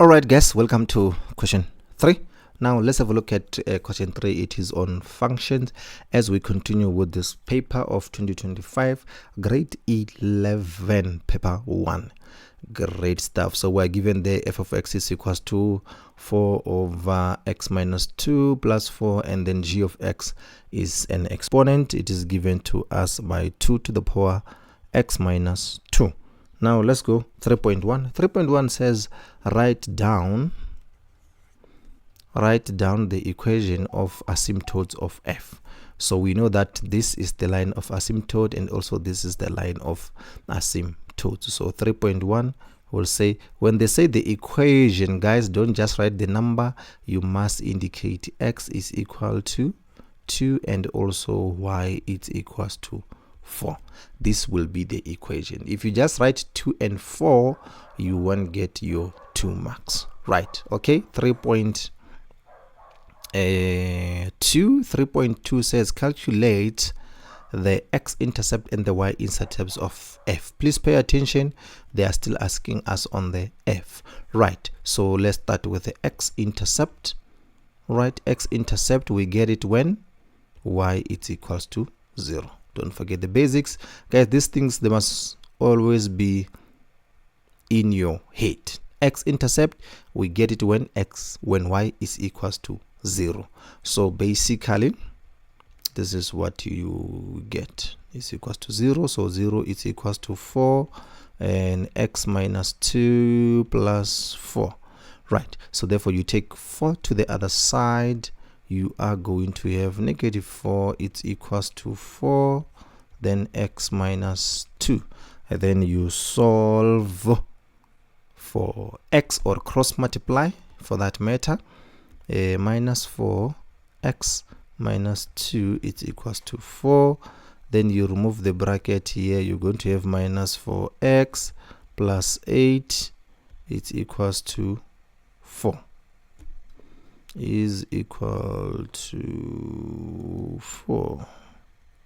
Alright guys, welcome to question 3. Now let's have a look at question 3. It is on functions as we continue with this paper of 2025, grade 11, paper 1. Great stuff. So we're given the f of x is equals to 4 over x minus 2 plus 4, and then g of x is an exponent. It is given to us by 2 to the power x minus 2. Now let's go 3.1. 3.1 says write down the equation of asymptotes of f. So we know that this is the line of asymptote and also this is the line of asymptote. So 3.1 will say, when they say the equation, guys, don't just write the number, you must indicate x is equal to 2 and also y is equals to 4. This will be the equation. If you just write 2 and 4, you won't get your 2 marks. Right? Okay. 3.2 says calculate the x-intercept and the y-intercepts of f. Please pay attention. They are still asking us on the f. Right. So let's start with the x-intercept. Right. X-intercept, we get it when y is equals to 0. Don't forget the basics, guys. These things, they must always be in your head. X-intercept, we get it when y is equals to 0. So basically this is what you get, is equals to 0. So 0 is equals to 4 and x minus 2 plus 4. Right. So therefore you take 4 to the other side, you are going to have negative 4, it's equals to 4, then x minus 2. And then you solve for x, or cross multiply for that matter. Minus 4, x minus 2, it's equals to 4. Then you remove the bracket here, you're going to have minus 4x plus 8, it's equals to 4. Is equal to 4.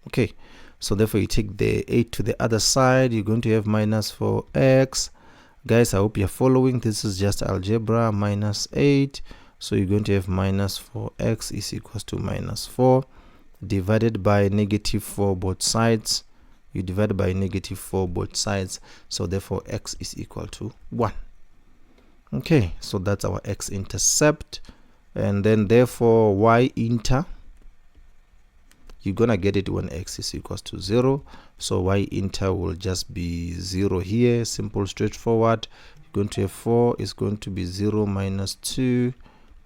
Okay, so therefore you take the 8 to the other side, you're going to have minus 4x. Guys, I hope you're following. This is just algebra. Minus 8, so you're going to have minus 4x is equals to minus 4 divided by negative 4 both sides. You divide by negative 4 both sides, so therefore x is equal to 1. Okay, so that's our x-intercept. And then therefore y-inter, you're gonna get it when x is equals to 0. So y-inter will just be 0 here. Simple, straightforward. You're going to have 4 is going to be 0 minus 2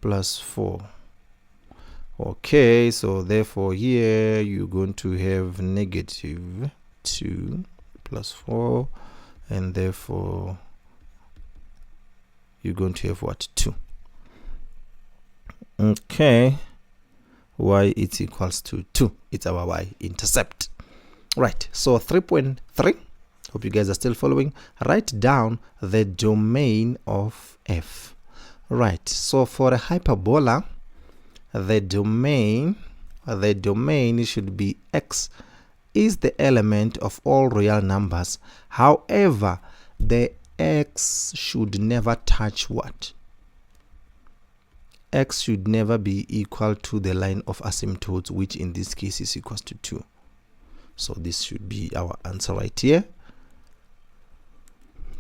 plus 4. Okay, so therefore here you're going to have negative 2 plus 4, and therefore you're going to have what? 2. Okay, y is equals to 2. It's our y-intercept. Right, so 3.3, hope you guys are still following. Write down the domain of f. Right, so for a hyperbola, the domain should be x is the element of all real numbers. However, the x should never touch what? X should never be equal to the line of asymptotes, which in this case is equals to 2. So this should be our answer right here.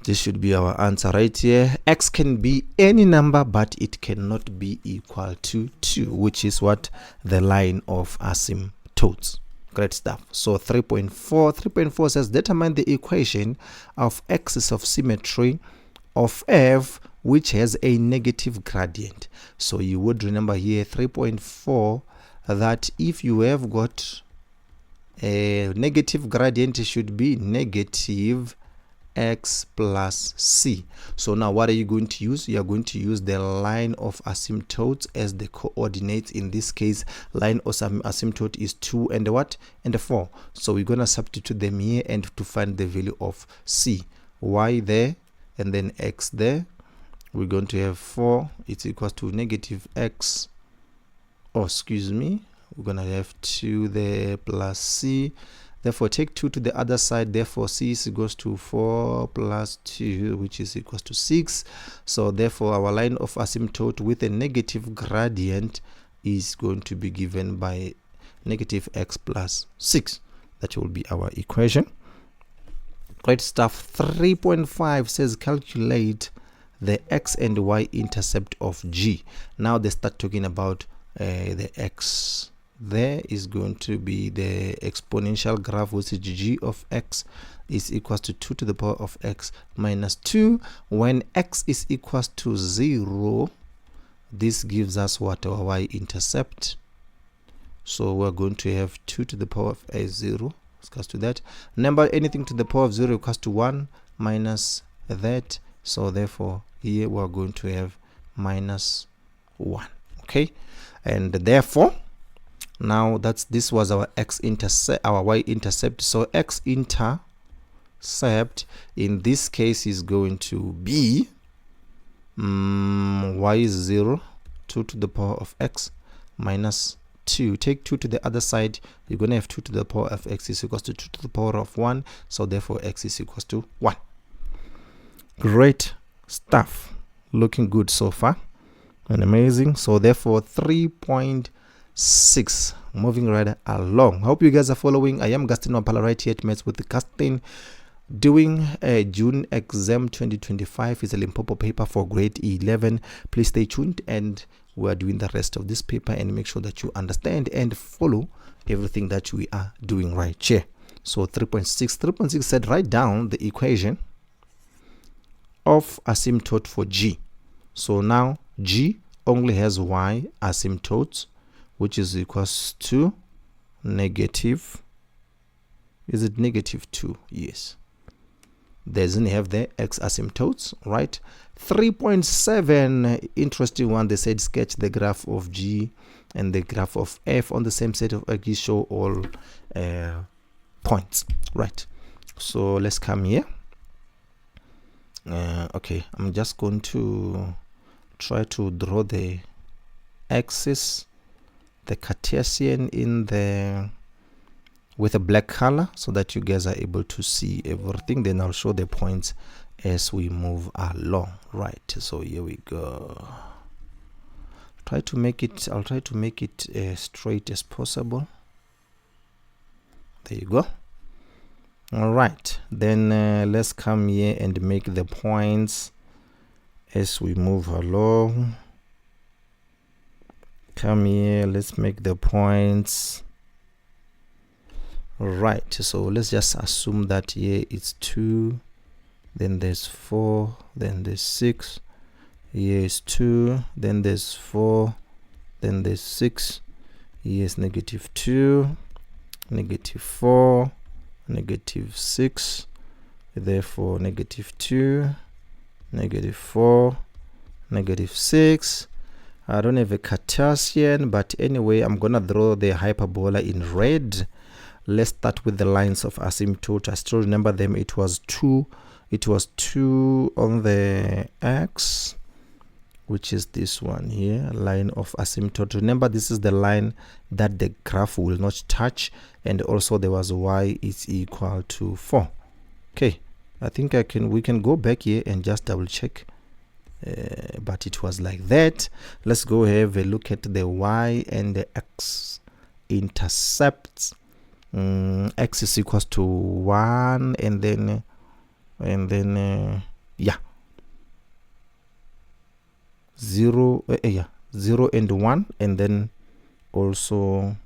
This should be our answer right here. X can be any number, but it cannot be equal to 2, which is what? The line of asymptotes. Great stuff. So 3.4 says determine the equation of axis of symmetry of f which has a negative gradient. So you would remember here 3.4 that if you have got a negative gradient, it should be negative x plus c. So now what are you going to use? You are going to use the line of asymptotes as the coordinates. In this case, line of asymptote is 2 and what? And 4. So we're going to substitute them here and to find the value of c. Y there and then x there. We're going to have 4, it's equals to negative x, we're going to have 2 there plus c, Therefore, take 2 to the other side. Therefore, c is equals to 4 plus 2, which is equals to 6. So therefore, our line of asymptote with a negative gradient is going to be given by negative x plus 6. That will be our equation. Great stuff. 3.5 says calculate the x and y intercept of g. Now they start talking about the x. There is going to be the exponential graph, which is g of x is equals to 2 to the power of x minus 2. When x is equals to 0, this gives us what? Our y-intercept. So we're going to have 2 to the power of a 0 equals to that. Number anything to the power of 0 equals to 1 minus that. So therefore here we're going to have minus 1. Okay, and therefore now this was our x-intercept, our y-intercept. So x-intercept in this case is going to be y is 0, 2 to the power of x minus 2. Take 2 to the other side, you're going to have 2 to the power of x is equals to 2 to the power of 1. So therefore x is equals to 1. Great stuff. Looking good so far and amazing. So therefore 3.6, moving right along. Hope you guys are following. I am Gaston Wapala right here at Maths with Gaston, doing a June exam 2025. Is a Limpopo paper for grade 11. Please stay tuned, and we are doing the rest of this paper, and make sure that you understand and follow everything that we are doing right here. So 3.6 said write down the equation of asymptote for g. So now g only has y asymptotes, which is equals to negative, is it negative 2? Yes. Doesn't have the x asymptotes, right? 3.7, interesting one. They said sketch the graph of g and the graph of f on the same set of x, show all points, right? So let's come here. Okay, I'm just going to try to draw the axis, the Cartesian in the with a black color, so that you guys are able to see everything. Then I'll show the points as we move along, right? So here we go. I'll try to make it as straight as possible. There you go. All right, then let's come here and make the points as we move along. Come here, let's make the points. All right, so let's just assume that here it's 2, then there's 4, then there's 6. Here is 2, then there's 4, then there's 6. Here is negative 2, negative 4, negative 6, therefore negative 2, negative 4, negative 6. I don't have a Cartesian, but anyway, I'm gonna draw the hyperbola in red. Let's start with the lines of asymptote. I still remember them. It was 2 on the x, which is this one here, line of asymptote. Remember, this is the line that the graph will not touch, and also there was y is equal to 4. Okay, I think we can go back here and just double check, but it was like that. Let's go have a look at the y and the x intercepts. X is equals to 1, and then yeah, 0 and 1, and then also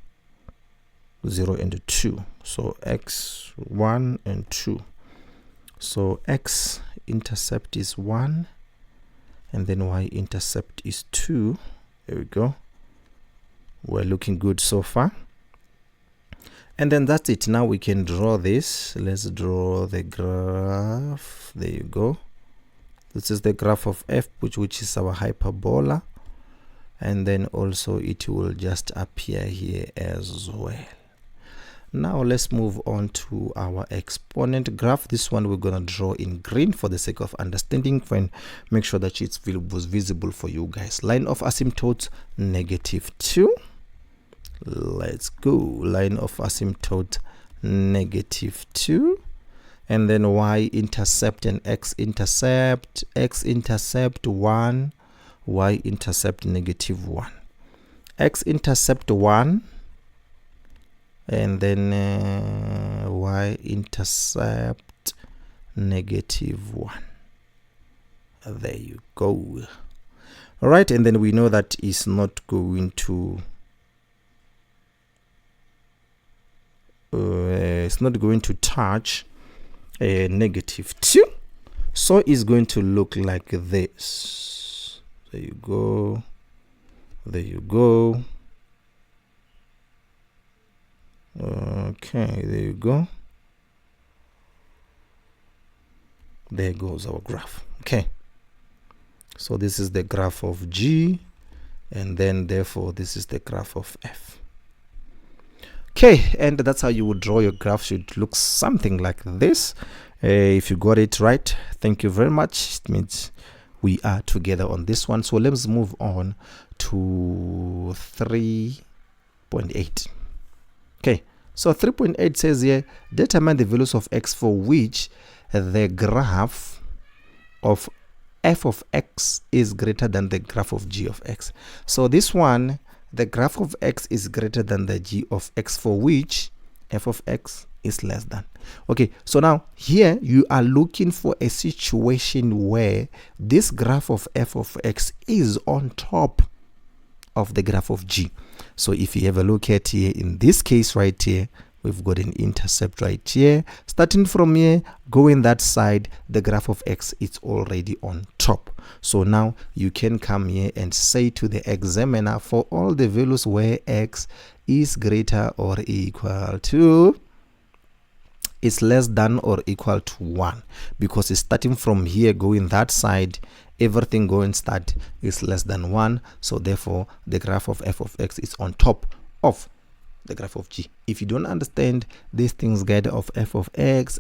0 and 2. So x 1 and 2. So x intercept is 1, and then y intercept is 2. There we go. We're looking good so far. And then that's it. Now we can draw this. Let's draw the graph. There you go. This is the graph of f, which is our hyperbola, and then also it will just appear here as well. Now let's move on to our exponent graph. This one we're gonna draw in green for the sake of understanding, and make sure that it's visible for you guys. Line of asymptote negative 2. Let's go. Line of asymptote -2, and then y-intercept and x-intercept, x-intercept 1, y-intercept -1, x-intercept 1, and then y-intercept -1. There you go. All right, and then we know that is not going to it's not going to touch -2, so it's going to look like this. There you go, there you go. Okay, there you go. There goes our graph. Okay, so this is the graph of G, and then therefore this is the graph of F. Okay, and that's how you would draw your graph. Should look something like this. If you got it right, thank you very much. It means we are together on this one. So let's move on to 3.8. Okay, so 3.8 says here, determine the values of x for which the graph of f of x is greater than the graph of g of x. So this one, the graph of x is greater than the g of x, for which f of x is less than. Okay, so now here you are looking for a situation where this graph of f of x is on top of the graph of g. So if you have a look at here, in this case right here, we've got an intercept right here. Starting from here, going that side, the graph of x is already on top. So now you can come here and say to the examiner, for all the values where x is greater or equal to, is less than or equal to 1, because it's starting from here going that side, everything going start is less than 1, so therefore the graph of f of x is on top of the graph of g. If you don't understand these things, guide of f of x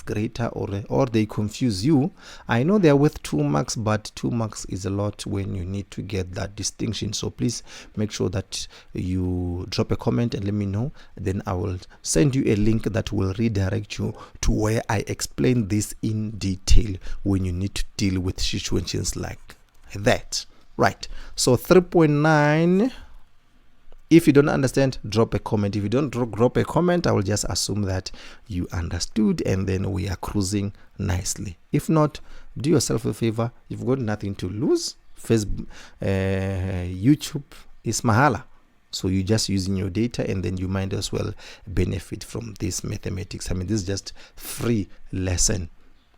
greater, or they confuse you, I know they're worth 2 marks, but 2 marks is a lot when you need to get that distinction. So please make sure that you drop a comment and let me know, then I will send you a link that will redirect you to where I explain this in detail when you need to deal with situations like that. Right, so 3.9, if you don't understand, drop a comment. If you don't drop a comment, I will just assume that you understood, and then we are cruising nicely. If not, do yourself a favor. You've got nothing to lose. Facebook, YouTube is mahala, so you're just using your data, and then you might as well benefit from this mathematics. I mean, this is just free lesson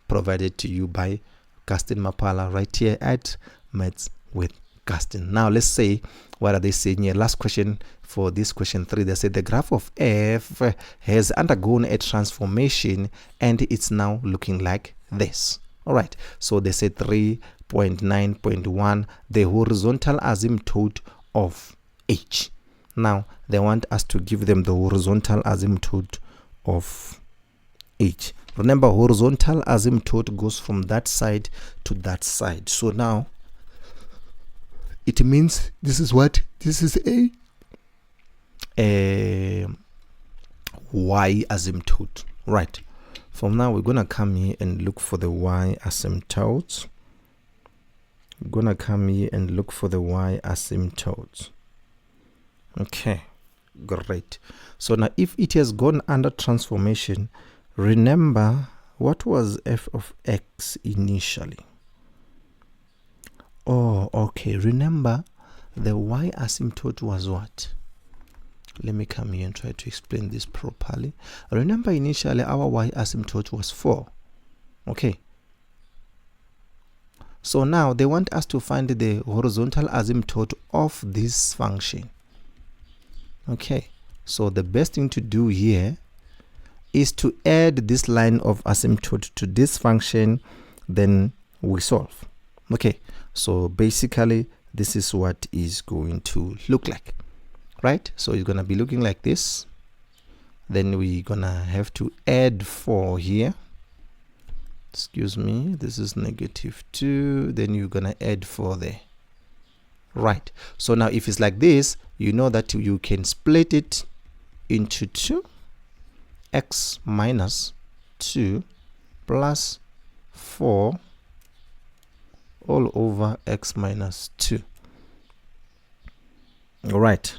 provided to you by Gaston Mapala right here at Maths with Gaston. Now let's say, what are they saying here? Last question for this question 3. They say the graph of f has undergone a transformation and it's now looking like this. All right, so they say 3.9.1, the horizontal asymptote of h. Now they want us to give them the horizontal asymptote of h. Remember, horizontal asymptote goes from that side to that side. So now it means this is what? This is a y asymptote. Right. From now, we're going to come here and look for the y asymptote. We're going to come here and look for the y asymptote. Okay, great. So now, if it has gone under transformation, remember, what was f of x initially? Oh, okay. Remember, the y asymptote was what? Let me come here and try to explain this properly. Remember, initially our y asymptote was 4. Okay. So now they want us to find the horizontal asymptote of this function. Okay. So the best thing to do here is to add this line of asymptote to this function, then we solve. Okay. So basically, this is what is going to look like, right? So it's going to be looking like this. Then we're going to have to add 4 here. Excuse me, this is -2. Then you're going to add 4 there. Right. So now if it's like this, you know that you can split it into 2. x minus 2 plus 4 all over x minus 2. All right.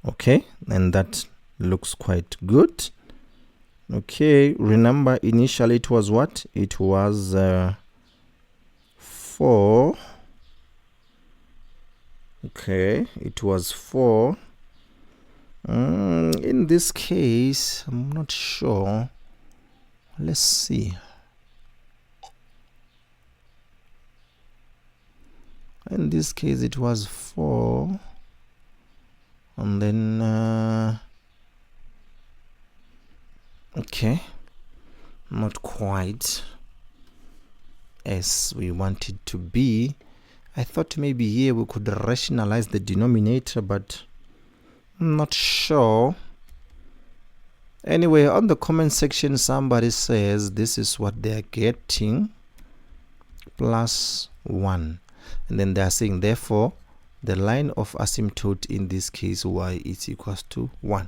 Okay, and that looks quite good. Okay, remember initially it was what? It was 4. Okay, it was 4. In this case, I'm not sure. Let's see. In this case, it was 4. And then, okay, not quite as we want it to be. I thought maybe here we could rationalize the denominator, but I'm not sure. Anyway, on the comment section, somebody says this is what they're getting, plus 1. And then they're saying, therefore, the line of asymptote in this case, y is equals to 1.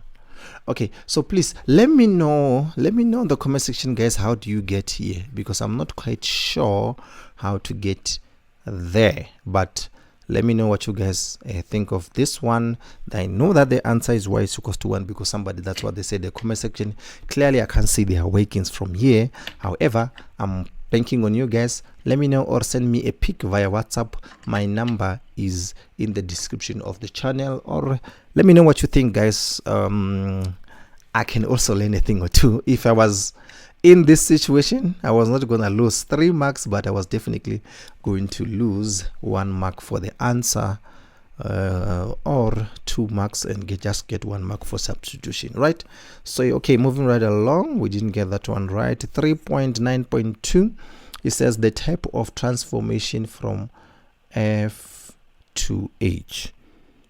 Okay, so please let me know in the comment section, guys, how do you get here, because I'm not quite sure how to get there. But let me know what you guys think of this one. I know that the answer is y is equals to 1 because that's what they said in the comment section. Clearly I can't see the awakens from here. However, I'm banking on you guys. Let me know or send me a pic via WhatsApp. My number is in the description of the channel, or let me know what you think, guys. I can also learn a thing or two. If I was in this situation, I was not going to lose 3 marks, but I was definitely going to lose 1 mark for the answer, or 2 marks and just get 1 mark for substitution, right? So okay, moving right along, we didn't get that one right. 3.9.2, it says the type of transformation from f to h.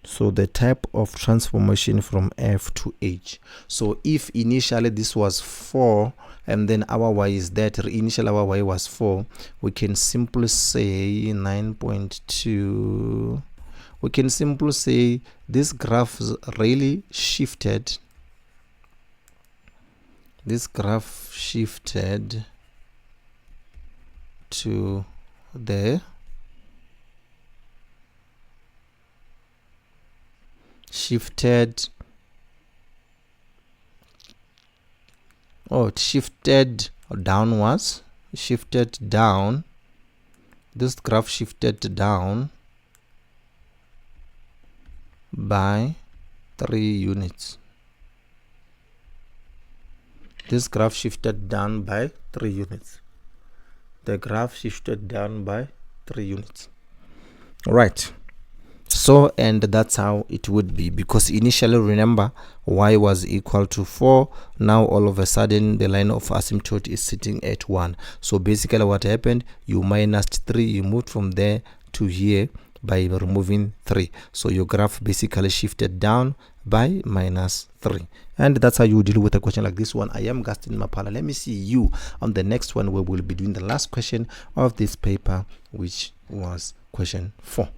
So the type of transformation from f to h. So if initially this was 4 and then our y is that, initially our y was 4, we can simply say 9.2. We can simply say this graph really shifted. This graph shifted to there. It shifted downwards, shifted down. This graph shifted down by 3 units. This graph shifted down by 3 units. The graph shifted down by 3 units. All right. So, and that's how it would be, because initially, remember, y was equal to 4. Now all of a sudden the line of asymptote is sitting at 1. So basically what happened, you minus 3, you moved from there to here by removing 3. So your graph basically shifted down by minus 3. And that's how you deal with a question like this one. I am Gaston Mapala. Let me see you on the next one, where we'll be doing the last question of this paper, which was question 4.